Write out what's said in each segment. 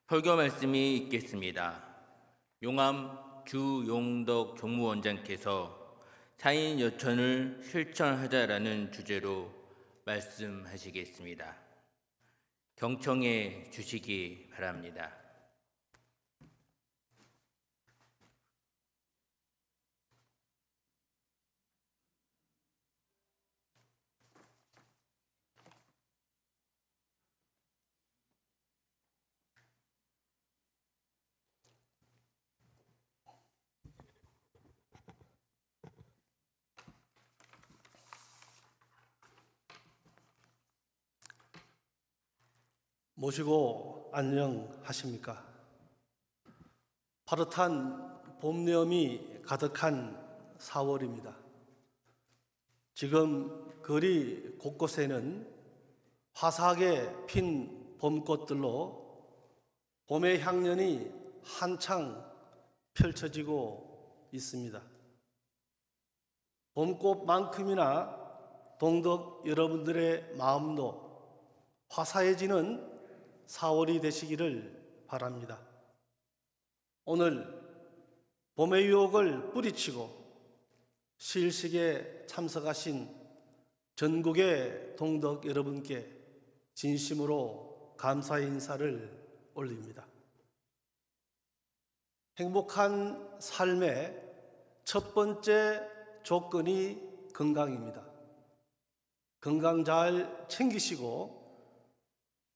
설교 말씀이 있겠습니다. 용암 주용덕 종무원장께서 사인 여천을 실천하자라는 주제로 말씀하시겠습니다. 경청해 주시기 바랍니다. 모시고 안녕하십니까? 파릇한 봄내음이 가득한 4월입니다. 지금 거리 곳곳에는 화사하게 핀 봄꽃들로 봄의 향연이 한창 펼쳐지고 있습니다. 봄꽃만큼이나 동덕 여러분들의 마음도 화사해지는 4월이 되시기를 바랍니다. 오늘 봄의 유혹을 뿌리치고 시일식에 참석하신 전국의 동덕 여러분께 진심으로 감사의 인사를 올립니다. 행복한 삶의 첫 번째 조건이 건강입니다. 건강 잘 챙기시고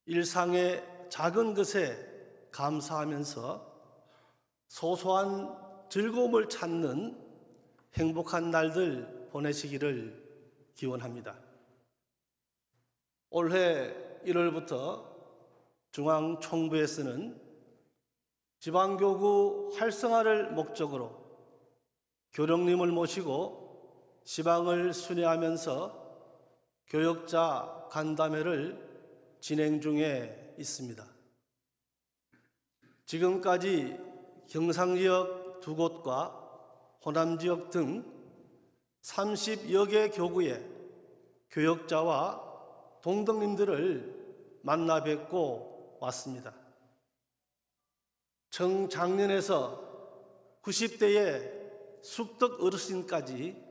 일상의 작은 것에 감사하면서 소소한 즐거움을 찾는 행복한 날들 보내시기를 기원합니다. 올해 1월부터 중앙총부에서는 지방교구 활성화를 목적으로 교령님을 모시고 지방을 순회하면서 교역자 간담회를 진행 중에 있습니다. 지금까지 경상지역 2곳과 호남지역 등 30여 개 교구의 교역자와 동덕님들을 만나 뵙고 왔습니다. 청장년에서 90대의 숙덕 어르신까지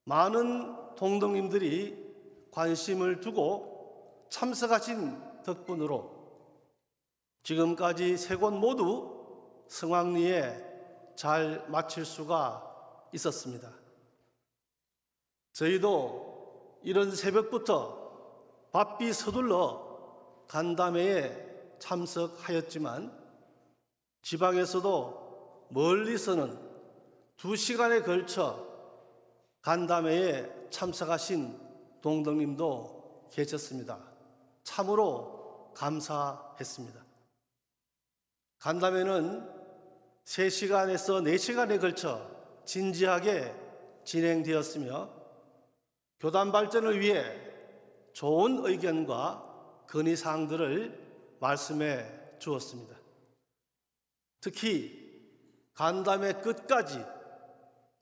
많은 동덕님들이 관심을 두고 참석하신 덕분으로 지금까지 3곳 모두 성황리에 잘 마칠 수가 있었습니다. 저희도 이런 새벽부터 바삐 서둘러 간담회에 참석하였지만 지방에서도 멀리서는 2시간에 걸쳐 간담회에 참석하신 동덕님도 계셨습니다. 참으로 감사했습니다. 간담회는 3시간에서 4시간에 걸쳐 진지하게 진행되었으며 교단 발전을 위해 좋은 의견과 건의사항들을 말씀해 주었습니다. 특히 간담회 끝까지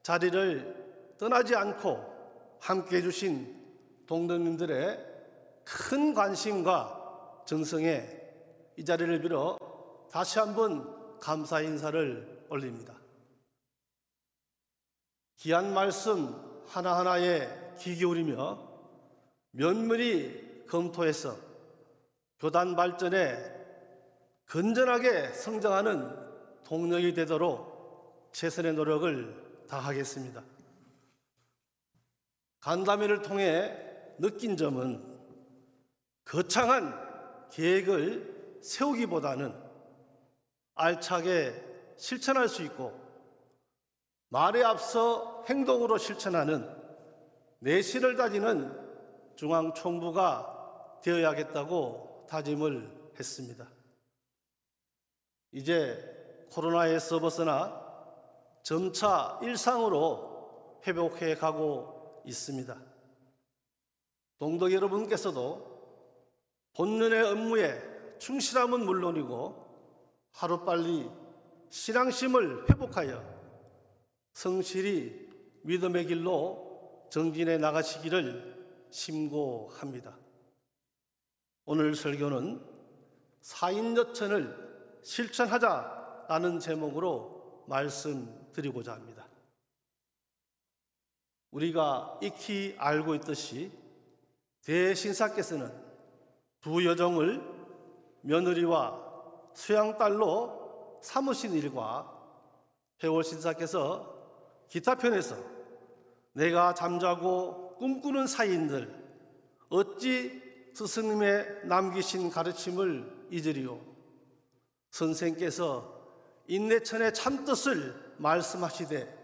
자리를 떠나지 않고 함께해 주신 동덕님들의 큰 관심과 정성에 이 자리를 빌어 다시 한번 감사 인사를 올립니다. 귀한 말씀 하나하나에 귀 기울이며 면밀히 검토해서 교단 발전에 건전하게 성장하는 동력이 되도록 최선의 노력을 다하겠습니다. 간담회를 통해 느낀 점은 거창한 계획을 세우기보다는 알차게 실천할 수 있고 말에 앞서 행동으로 실천하는 내실을 다지는 중앙총부가 되어야겠다고 다짐을 했습니다. 이제 코로나에서 벗어나 점차 일상으로 회복해 가고 있습니다. 동덕 여러분께서도 본연의 업무에 충실함은 물론이고 하루빨리 신앙심을 회복하여 성실히 믿음의 길로 정진해 나가시기를 심고합니다. 오늘 설교는 사인여천을 실천하자라는 제목으로 말씀드리고자 합니다. 우리가 익히 알고 있듯이 대신사께서는 두 여종을 며느리와 수양딸로 삼으신 일과 회월신사께서 기타 편에서 내가 잠자고 꿈꾸는 사이인들 어찌 스승님의 남기신 가르침을 잊으리요. 선생께서 인내천의 참뜻을 말씀하시되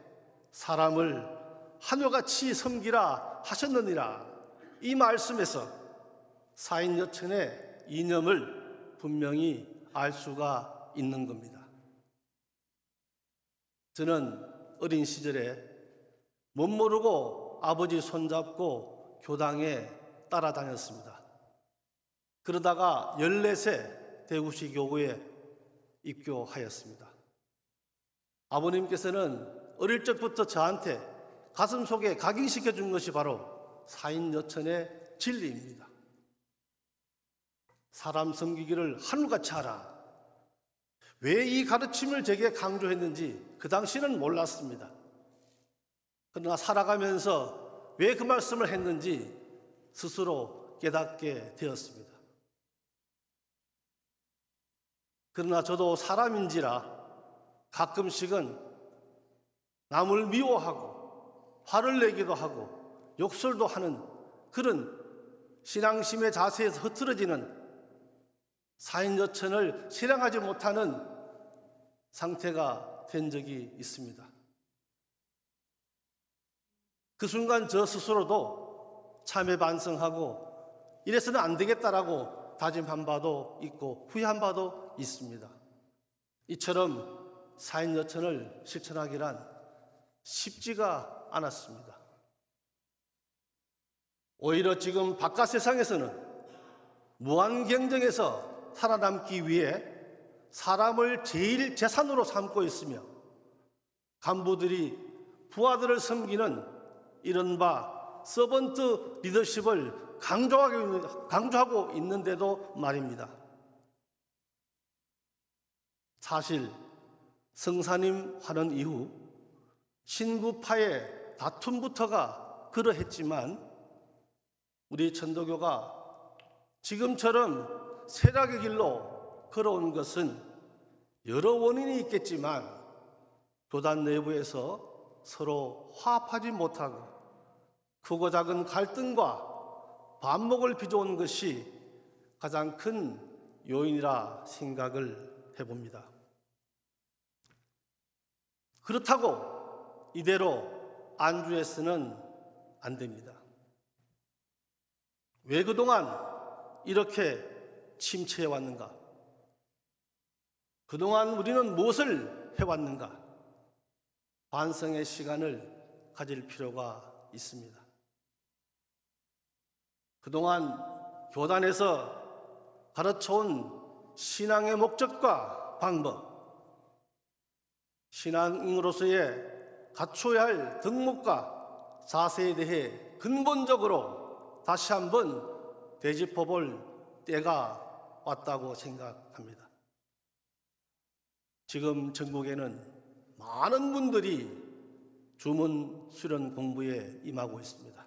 사람을 하늘같이 섬기라 하셨느니라. 이 말씀에서 사인여천의 이념을 분명히 알 수가 있는 겁니다. 저는 어린 시절에 못 모르고 아버지 손잡고 교당에 따라다녔습니다. 그러다가 14세 대구시 교구에 입교하였습니다. 아버님께서는 어릴 적부터 저한테 가슴 속에 각인시켜 준 것이 바로 사인여천의 진리입니다. 사람 섬기기를 하늘같이 하라. 왜 이 가르침을 제게 강조했는지 그 당시는 몰랐습니다. 그러나 살아가면서 왜 그 말씀을 했는지 스스로 깨닫게 되었습니다. 그러나 저도 사람인지라 가끔씩은 남을 미워하고 화를 내기도 하고 욕설도 하는 그런 신앙심의 자세에서 흐트러지는 사인여천을 실행하지 못하는 상태가 된 적이 있습니다. 그 순간 저 스스로도 참회 반성하고 이래서는 안 되겠다라고 다짐한 바도 있고 후회한 바도 있습니다. 이처럼 사인여천을 실천하기란 쉽지가 않았습니다. 오히려 지금 바깥 세상에서는 무한 경쟁에서 살아남기 위해 사람을 제일 재산으로 삼고 있으며 간부들이 부하들을 섬기는 이른바 서번트 리더십을 강조하고 있는데도 말입니다. 사실 성사님 환원 이후 신구파의 다툼부터가 그러했지만 우리 천도교가 지금처럼 쇠락의 길로 걸어온 것은 여러 원인이 있겠지만 교단 내부에서 서로 화합하지 못하고 크고 작은 갈등과 반목을 빚어온 것이 가장 큰 요인이라 생각을 해봅니다. 그렇다고 이대로 안주해서는 안 됩니다. 왜 그동안 이렇게 침체해왔는가? 그동안 우리는 무엇을 해왔는가? 반성의 시간을 가질 필요가 있습니다. 그동안 교단에서 가르쳐온 신앙의 목적과 방법, 신앙인으로서의 갖춰야 할 덕목과 자세에 대해 근본적으로 다시 한번 되짚어볼 때가 왔다고 생각합니다. 지금 전국에는 많은 분들이 주문 수련 공부에 임하고 있습니다.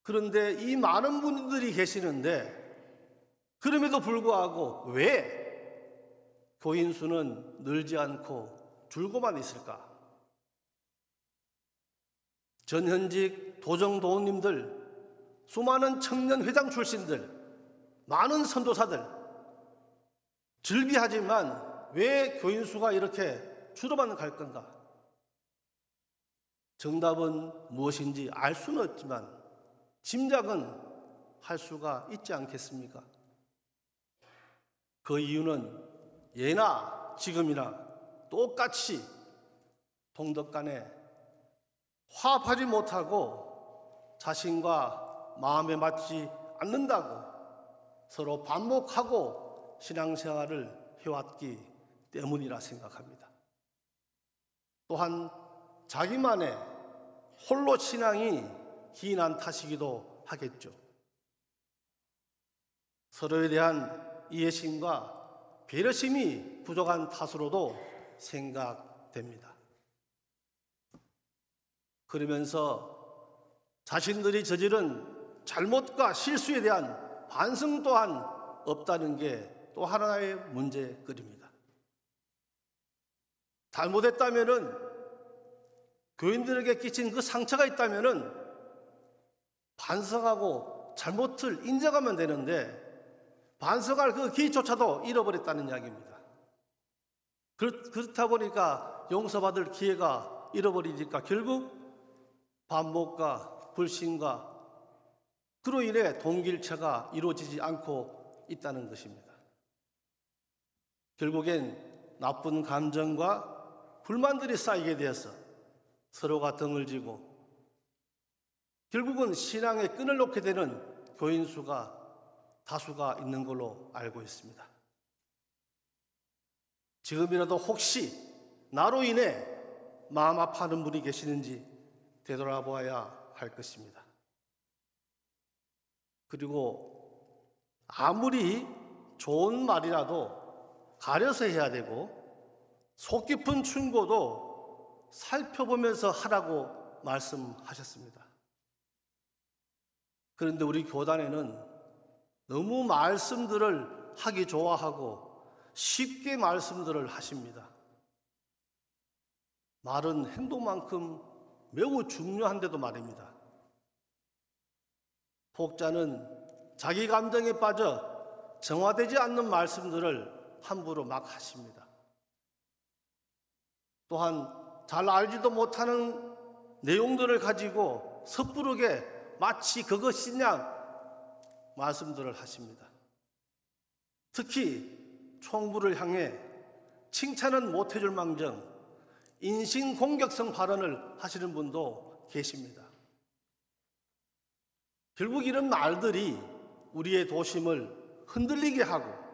그런데 이 많은 분들이 계시는데 그럼에도 불구하고 왜 교인 수는 늘지 않고 줄고만 있을까? 전현직 도정도원님들, 수많은 청년 회장 출신들, 많은 선도사들 즐비하지만 왜 교인 수가 이렇게 줄어만 갈 건가? 정답은 무엇인지 알 수는 없지만 짐작은 할 수가 있지 않겠습니까? 그 이유는 예나 지금이나 똑같이 동덕 간에 화합하지 못하고 자신과 마음에 맞지 않는다고 서로 반목하고 신앙생활을 해왔기 때문이라 생각합니다. 또한 자기만의 홀로 신앙이 기인한 탓이기도 하겠죠. 서로에 대한 이해심과 배려심이 부족한 탓으로도 생각됩니다. 그러면서 자신들이 저지른 잘못과 실수에 대한 반성 또한 없다는 게 또 하나의 문제거리입니다. 잘못했다면은, 교인들에게 끼친 그 상처가 있다면은 반성하고 잘못을 인정하면 되는데 반성할 그 기회조차도 잃어버렸다는 이야기입니다. 그렇다 보니까 용서받을 기회가 잃어버리니까 결국 반목과 불신과 그로 인해 동길체가 이루어지지 않고 있다는 것입니다. 결국엔 나쁜 감정과 불만들이 쌓이게 되어서 서로가 등을 지고 결국은 신앙의 끈을 놓게 되는 교인 수가 다수가 있는 걸로 알고 있습니다. 지금이라도 혹시 나로 인해 마음 아파하는 분이 계시는지 되돌아보아야 할 것입니다. 그리고 아무리 좋은 말이라도 가려서 해야 되고 속 깊은 충고도 살펴보면서 하라고 말씀하셨습니다. 그런데 우리 교단에는 너무 말씀들을 하기 좋아하고 쉽게 말씀들을 하십니다. 말은 행동만큼 매우 중요한데도 말입니다. 독자는 자기 감정에 빠져 정화되지 않는 말씀들을 함부로 막 하십니다. 또한 잘 알지도 못하는 내용들을 가지고 섣부르게 마치 그것이냐 말씀들을 하십니다. 특히 총부를 향해 칭찬은 못해줄 망정 인신공격성 발언을 하시는 분도 계십니다. 결국 이런 말들이 우리의 도심을 흔들리게 하고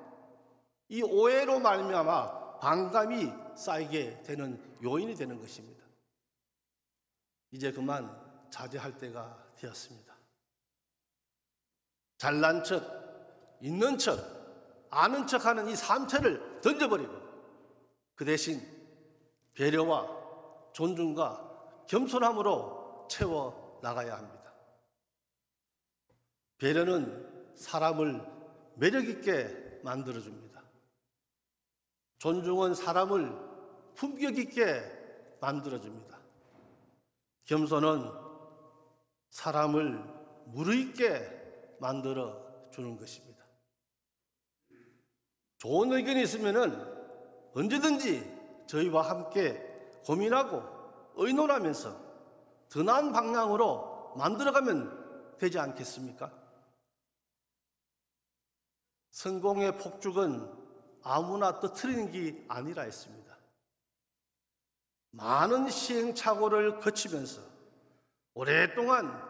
이 오해로 말미암아 반감이 쌓이게 되는 요인이 되는 것입니다. 이제 그만 자제할 때가 되었습니다. 잘난 척, 있는 척, 아는 척하는 이 삼체를 던져버리고 그 대신 배려와 존중과 겸손함으로 채워 나가야 합니다. 배려는 사람을 매력 있게 만들어줍니다. 존중은 사람을 품격 있게 만들어줍니다. 겸손은 사람을 무르익게 만들어주는 것입니다. 좋은 의견이 있으면 언제든지 저희와 함께 고민하고 의논하면서 더 나은 방향으로 만들어가면 되지 않겠습니까? 성공의 폭죽은 아무나 터뜨리는 게 아니라 했습니다. 많은 시행착오를 거치면서 오랫동안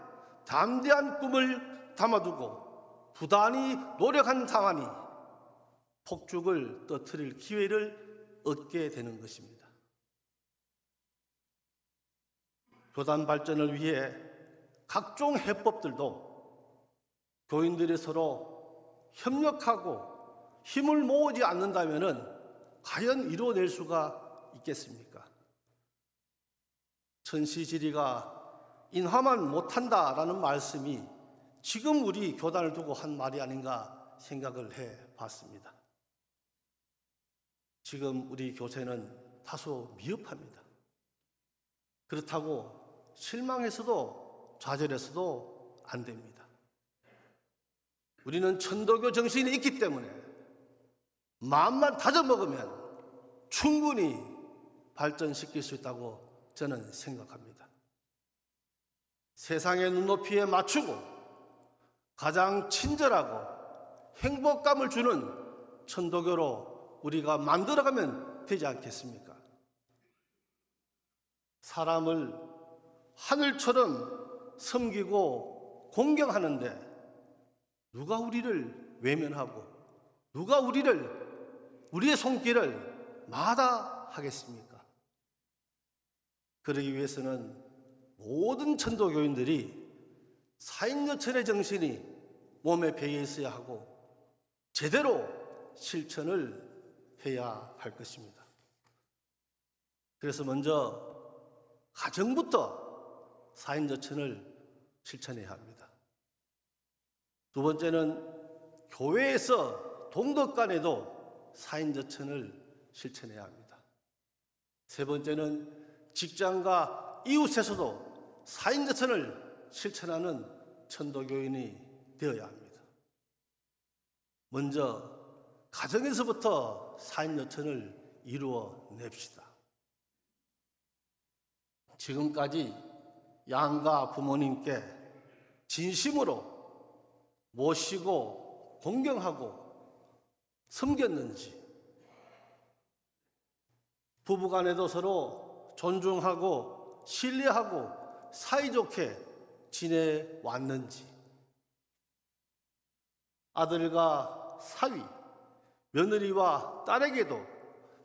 담대한 꿈을 담아두고 부단히 노력한 자만이 폭죽을 터뜨릴 기회를 얻게 되는 것입니다. 교단 발전을 위해 각종 해법들도 교인들이 서로 협력하고 힘을 모으지 않는다면 과연 이루어낼 수가 있겠습니까? 천시지리가 인하만 못한다라는 말씀이 지금 우리 교단을 두고 한 말이 아닌가 생각을 해봤습니다. 지금 우리 교세는 다소 미흡합니다. 그렇다고 실망해서도 좌절해서도 안 됩니다. 우리는 천도교 정신이 있기 때문에 마음만 다져먹으면 충분히 발전시킬 수 있다고 저는 생각합니다. 세상의 눈높이에 맞추고 가장 친절하고 행복감을 주는 천도교로 우리가 만들어가면 되지 않겠습니까? 사람을 하늘처럼 섬기고 공경하는데 누가 우리를 외면하고 누가 우리의 손길을 마다하겠습니까? 그러기 위해서는 모든 천도교인들이 사인여천의 정신이 몸에 배어 있어야 하고 제대로 실천을 해야 할 것입니다. 그래서 먼저 가정부터 사인저천을 실천해야 합니다. 두 번째는 교회에서 동덕 간에도 사인저천을 실천해야 합니다. 세 번째는 직장과 이웃에서도 사인저천을 실천하는 천도교인이 되어야 합니다. 먼저 가정에서부터 사인저천을 이루어 냅시다. 지금까지 양가 부모님께 진심으로 모시고 공경하고 섬겼는지, 부부간에도 서로 존중하고 신뢰하고 사이좋게 지내왔는지, 아들과 사위, 며느리와 딸에게도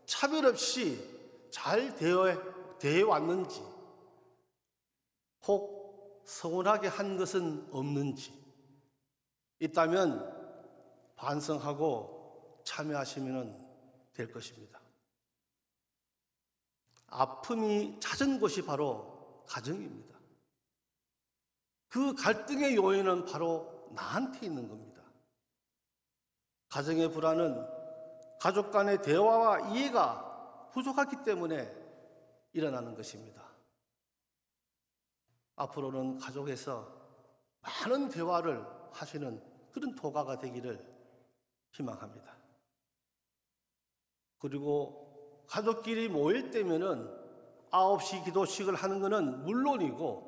차별 없이 잘 대해왔는지, 혹 서운하게 한 것은 없는지 있다면 반성하고 참여하시면 될 것입니다. 아픔이 잦은 곳이 바로 가정입니다. 그 갈등의 요인은 바로 나한테 있는 겁니다. 가정의 불화는 가족 간의 대화와 이해가 부족하기 때문에 일어나는 것입니다. 앞으로는 가족에서 많은 대화를 하시는 그런 토가가 되기를 희망합니다. 그리고 가족끼리 모일 때면은 9시 기도식을 하는 것은 물론이고,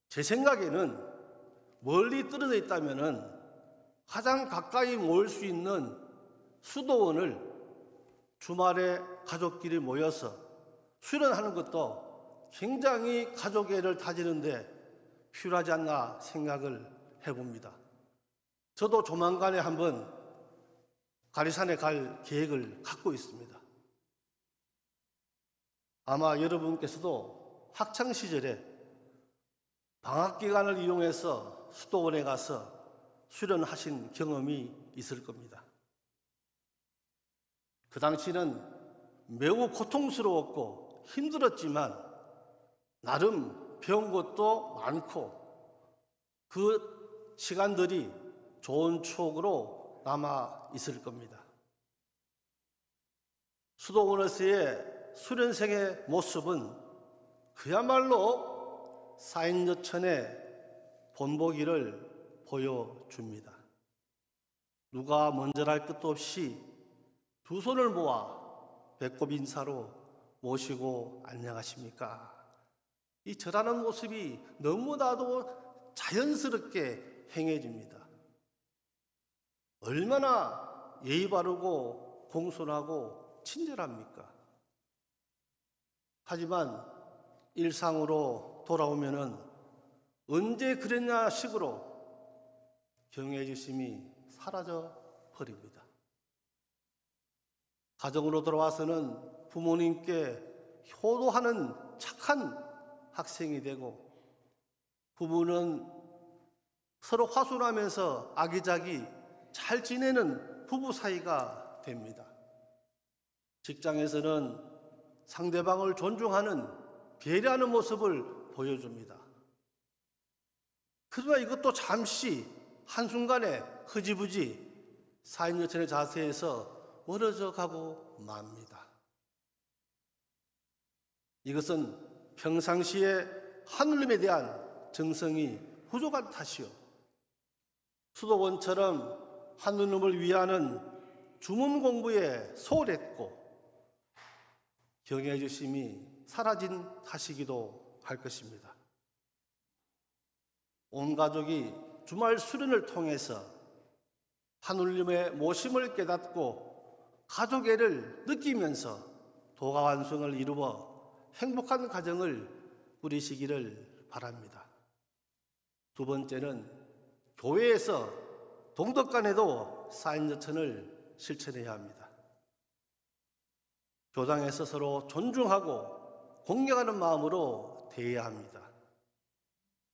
제 생각에는 멀리 떨어져 있다면은 가장 가까이 모일 수 있는 수도원을 주말에 가족끼리 모여서 수련하는 것도 굉장히 가족애를 다지는데 필요하지 않나 생각을 해봅니다. 저도 조만간에 한번 가리산에 갈 계획을 갖고 있습니다. 아마 여러분께서도 학창시절에 방학기간을 이용해서 수도원에 가서 수련하신 경험이 있을 겁니다. 그 당시는 매우 고통스러웠고 힘들었지만 나름 배운 것도 많고 그 시간들이 좋은 추억으로 남아 있을 겁니다. 수도원에서의 수련생의 모습은 그야말로 사인저천의 본보기를 보여줍니다. 누가 먼저랄 것도 없이 두 손을 모아 배꼽 인사로 모시고 안녕하십니까? 이 절하는 모습이 너무나도 자연스럽게 행해집니다. 얼마나 예의 바르고 공손하고 친절합니까? 하지만 일상으로 돌아오면은 언제 그랬냐 식으로 경외주심이 사라져 버립니다. 가정으로 돌아와서는 부모님께 효도하는 착한 학생이 되고, 부부는 서로 화순하면서 아기자기 잘 지내는 부부 사이가 됩니다. 직장에서는 상대방을 존중하는, 배려하는 모습을 보여줍니다. 그러나 이것도 잠시 한순간에 흐지부지 사인여천의 자세에서 멀어져 가고 맙니다. 이것은 평상시에 하느님에 대한 정성이 부족한 탓이요, 수도원처럼 하느님을 위하는 주문 공부에 소홀했고 경외 주심이 사라진 탓이기도 할 것입니다. 온 가족이 주말 수련을 통해서 하느님의 모심을 깨닫고 가족애를 느끼면서 도가 완성을 이루어 행복한 가정을 꾸리시기를 바랍니다. 두 번째는 교회에서 동덕 간에도 사인저천을 실천해야 합니다. 교당에서 서로 존중하고 공경하는 마음으로 대해야 합니다.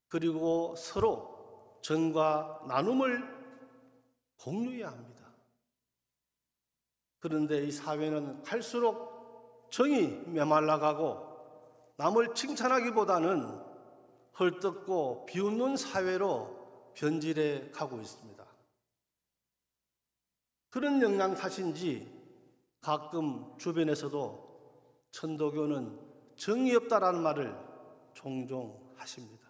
그리고 서로 정과 나눔을 공유해야 합니다. 그런데 이 사회는 갈수록 정이 메말라가고 남을 칭찬하기보다는 헐뜯고 비웃는 사회로 변질해 가고 있습니다. 그런 영향 탓인지 가끔 주변에서도 천도교는 정이 없다라는 말을 종종 하십니다.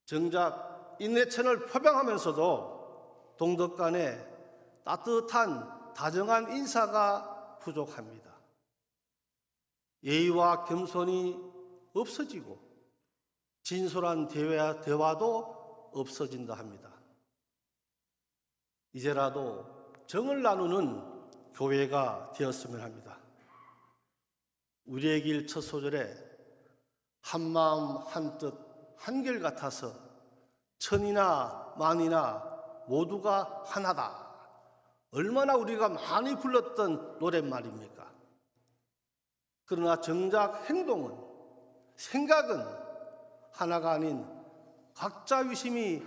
정작 인내천을 표방하면서도 동덕 간에 따뜻한 다정한 인사가 부족합니다. 예의와 겸손이 없어지고 진솔한 대화도 없어진다 합니다. 이제라도 정을 나누는 교회가 되었으면 합니다. 우리의 길 첫 소절에 한마음 한뜻 한결같아서 천이나 만이나 모두가 하나다. 얼마나 우리가 많이 불렀던 노랫말입니까? 그러나 정작 행동은, 생각은 하나가 아닌 각자 위심이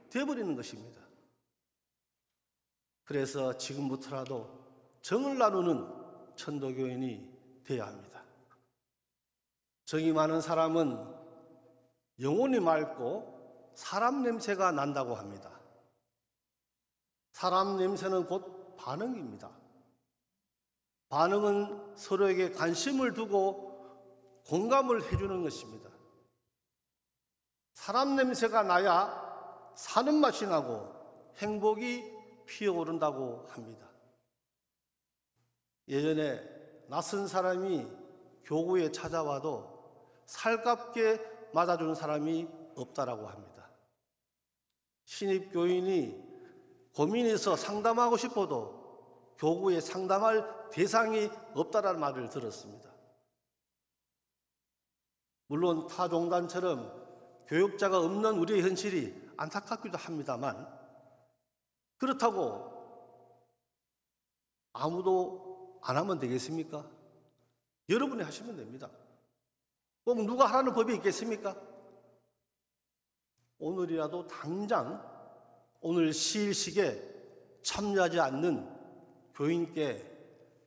되어버리는 것입니다. 그래서 지금부터라도 정을 나누는 천도교인이 되어야 합니다. 정이 많은 사람은 영혼이 맑고 사람 냄새가 난다고 합니다. 사람 냄새는 곧 반응입니다. 반응은 서로에게 관심을 두고 공감을 해주는 것입니다. 사람 냄새가 나야 사는 맛이 나고 행복이 피어오른다고 합니다. 예전에 낯선 사람이 교구에 찾아와도 살갑게 맞아주는 사람이 없다라고 합니다. 신입 교인이 고민이 있어 상담하고 싶어도 교구에 상담할 대상이 없다라는 말을 들었습니다. 물론 타 종단처럼 교육자가 없는 우리의 현실이 안타깝기도 합니다만, 그렇다고 아무도 안 하면 되겠습니까? 여러분이 하시면 됩니다. 꼭 누가 하라는 법이 있겠습니까? 오늘이라도 당장 오늘 시일식에 참여하지 않는 교인께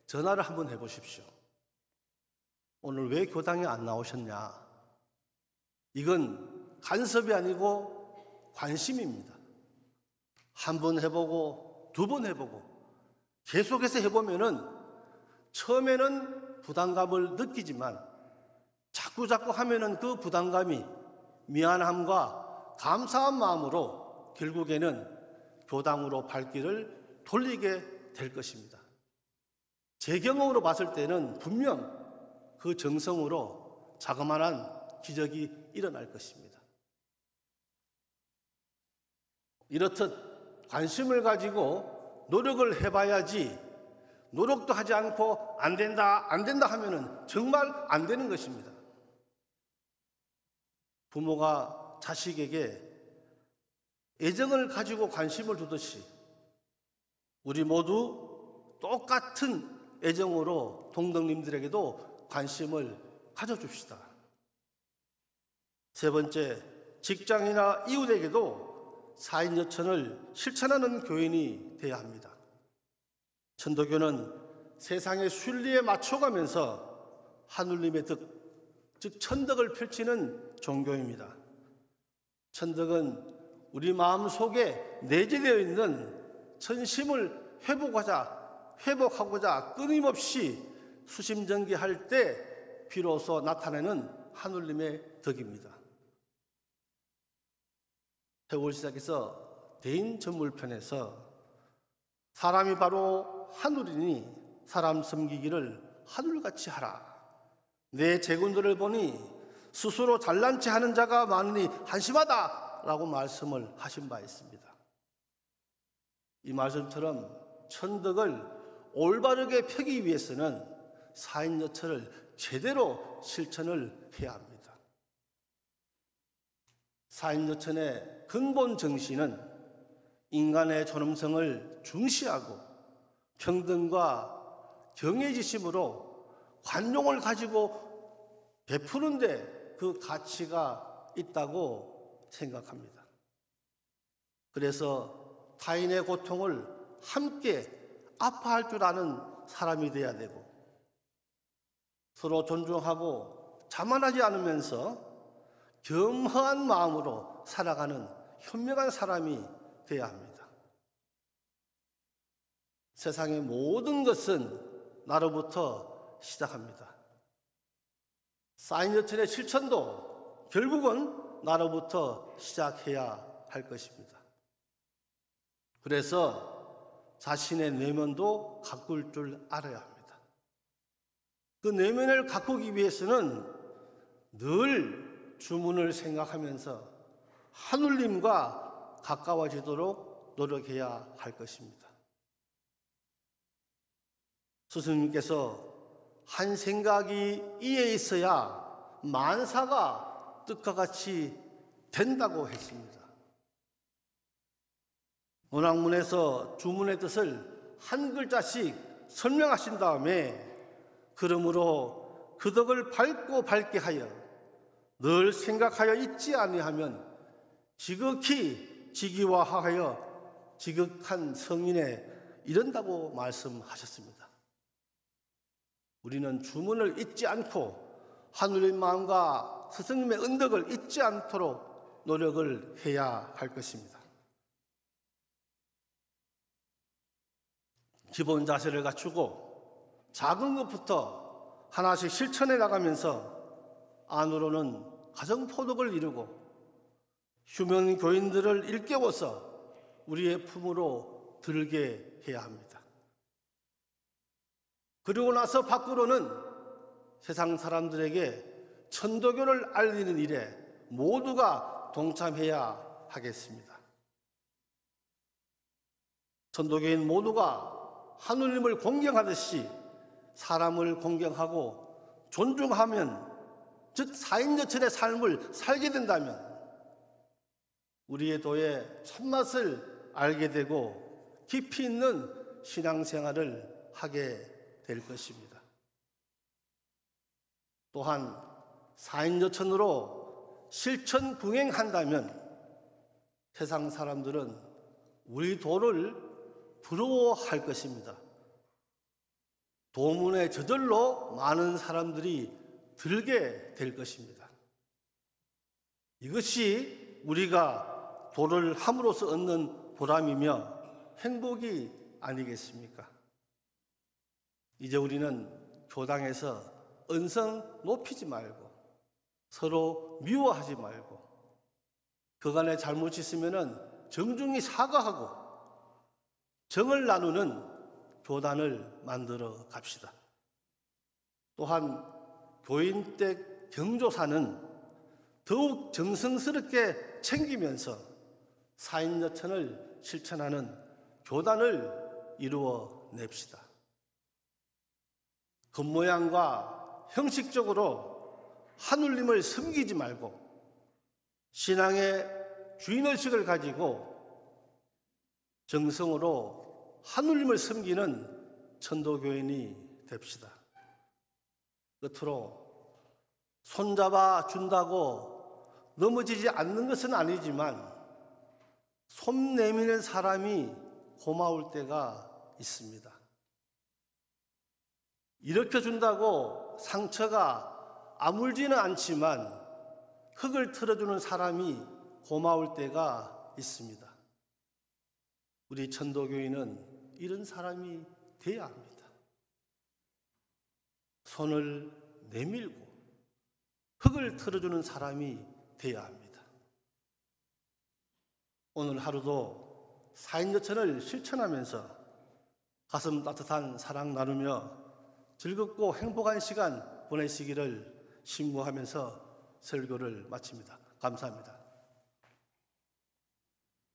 전화를 한번 해보십시오. 오늘 왜 교당에 안 나오셨냐? 이건 간섭이 아니고 관심입니다. 한 번 해보고 두 번 해보고 계속해서 해보면은 처음에는 부담감을 느끼지만 자꾸 하면은 그 부담감이 미안함과 감사한 마음으로 결국에는 교당으로 발길을 돌리게 될 것입니다. 제 경험으로 봤을 때는 분명 그 정성으로 자그마한 기적이 일어날 것입니다. 이렇듯 관심을 가지고 노력을 해봐야지, 노력도 하지 않고 안 된다 하면은 정말 안 되는 것입니다. 부모가 자식에게 애정을 가지고 관심을 두듯이 우리 모두 똑같은 애정으로 동덕님들에게도 관심을 가져줍시다. 세 번째, 직장이나 이웃에게도 사인여천을 실천하는 교인이 되어야 합니다. 천도교는 세상의 순리에 맞춰가면서 하느님의 덕, 즉 천덕을 펼치는 종교입니다. 천덕은 우리 마음속에 내재되어 있는 천심을 회복하고자 끊임없이 수심정기할 때 비로소 나타내는 하느님의 덕입니다. 해골시작에서 대인전물편에서 사람이 바로 하늘이니 사람 섬기기를 하늘같이 하라. 내 재군들을 보니 스스로 잘난 체 하는 자가 많으니 한심하다 라고 말씀을 하신 바 있습니다. 이 말씀처럼 천덕을 올바르게 펴기 위해서는 사인여천을 제대로 실천을 해야 합니다. 사인여천의 근본 정신은 인간의 존엄성을 중시하고 평등과 경외지심으로 관용을 가지고 베푸는데 그 가치가 있다고 생각합니다. 그래서 타인의 고통을 함께 아파할 줄 아는 사람이 돼야 되고, 서로 존중하고 자만하지 않으면서 겸허한 마음으로 살아가는 현명한 사람이 돼야 합니다. 세상의 모든 것은 나로부터 시작합니다. 쌓인 여천의 실천도 결국은 나로부터 시작해야 할 것입니다. 그래서 자신의 내면도 가꿀 줄 알아야 합니다. 그 내면을 가꾸기 위해서는 늘 주문을 생각하면서 하느님과 가까워지도록 노력해야 할 것입니다. 스승님께서 한 생각이 이에 있어야 만사가 뜻과 같이 된다고 했습니다. 문학문에서 주문의 뜻을 한 글자씩 설명하신 다음에 그러므로 그 덕을 밝고 밝게 하여 늘 생각하여 잊지 아니하면 지극히 지기화하여 지극한 성인에 이른다고 말씀하셨습니다. 우리는 주문을 잊지 않고 하늘의 마음과 스승님의 은덕을 잊지 않도록 노력을 해야 할 것입니다. 기본 자세를 갖추고 작은 것부터 하나씩 실천해 나가면서 안으로는 가정포덕을 이루고 휴면 교인들을 일깨워서 우리의 품으로 들게 해야 합니다. 그리고 나서 밖으로는 세상 사람들에게 천도교를 알리는 일에 모두가 동참해야 하겠습니다. 천도교인 모두가 하느님을 공경하듯이 사람을 공경하고 존중하면, 즉 사인여천의 삶을 살게 된다면 우리의 도의 참맛을 알게 되고 깊이 있는 신앙생활을 하게 될 것입니다. 또한 사인여천으로 실천 병행한다면 세상 사람들은 우리 도를 부러워할 것입니다. 도문에 저절로 많은 사람들이 들게 될 것입니다. 이것이 우리가 도를 함으로써 얻는 보람이며 행복이 아니겠습니까? 이제 우리는 교당에서 언성 높이지 말고 서로 미워하지 말고 그간에 잘못이 있으면 정중히 사과하고 정을 나누는 교단을 만들어 갑시다. 또한 교인댁 경조사는 더욱 정성스럽게 챙기면서 사인여천을 실천하는 교단을 이루어 냅시다. 겉모양과 형식적으로 하느님을 섬기지 말고 신앙의 주인의식을 가지고 정성으로 하느님을 섬기는 천도교인이 됩시다. 끝으로 손잡아 준다고 넘어지지 않는 것은 아니지만 손 내미는 사람이 고마울 때가 있습니다. 일으켜 준다고 상처가 아물지는 않지만 흙을 틀어주는 사람이 고마울 때가 있습니다. 우리 천도교인은 이런 사람이 돼야 합니다. 손을 내밀고 흙을 틀어주는 사람이 돼야 합니다. 오늘 하루도 사인여천을 실천하면서 가슴 따뜻한 사랑 나누며 즐겁고 행복한 시간 보내시기를 신무하면서 설교를 마칩니다. 감사합니다.